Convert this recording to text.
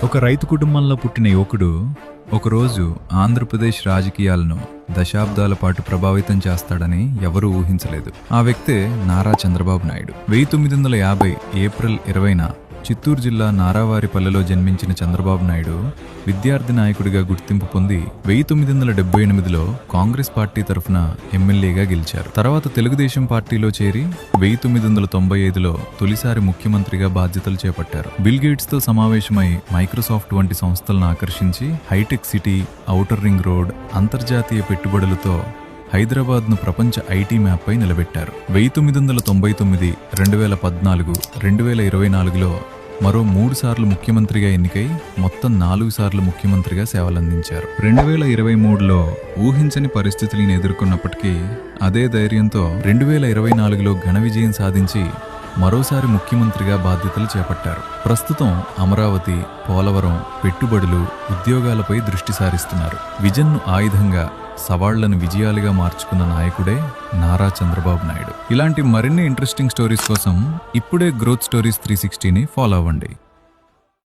ఒక రైతు కుటుంబంలో పుట్టిన యువకుడు ఒకరోజు ఆంధ్రప్రదేశ్ రాజకీయాలను దశాబ్దాల పాటు ప్రభావితం చేస్తాడని ఎవరూ ఊహించలేదు. ఆ వ్యక్తే నారా చంద్రబాబు నాయుడు. 1950 ఏప్రిల్ 20న చిత్తూరు జిల్లా నారావారిపల్లెలో జన్మించిన చంద్రబాబు నాయుడు విద్యార్థి నాయకుడిగా గుర్తింపు పొంది 1978లో కాంగ్రెస్ పార్టీ తరఫున ఎమ్మెల్యేగా గెలిచారు. తర్వాత తెలుగుదేశం పార్టీలో చేరి 1995లో తొలిసారి ముఖ్యమంత్రిగా బాధ్యతలు చేపట్టారు. బిల్ గేట్స్ తో సమావేశమై మైక్రోసాఫ్ట్ వంటి సంస్థలను ఆకర్షించి hitech city, outer ring road, అంతర్జాతీయ పెట్టుబడులతో హైదరాబాద్ను ప్రపంచ ఐటీ మ్యాప్పై నిలబెట్టారు. 1999, 2014, 2024లో మరో 3 సార్లు ముఖ్యమంత్రిగా ఎన్నికై మొత్తం 4 సార్లు ముఖ్యమంత్రిగా సేవలందించారు. 2023లో ఊహించని పరిస్థితులను ఎదుర్కొన్నప్పటికీ అదే ధైర్యంతో 2024లో ఘన విజయం సాధించి మరోసారి ముఖ్యమంత్రిగా బాధ్యతలు చేపట్టారు. ప్రస్తుతం అమరావతి, పోలవరం, పెట్టుబడులు, ఉద్యోగాలపై దృష్టి సారిస్తున్నారు. విజన్ను ఆయుధంగా, సవాళ్లను విజయాలుగా మార్చుకున్న నాయకుడే నారా చంద్రబాబు నాయుడు. ఇలాంటి మరిన్ని ఇంట్రెస్టింగ్ స్టోరీస్ కోసం ఇప్పుడే గ్రోత్ స్టోరీస్ 360ని ఫాలో అవ్వండి.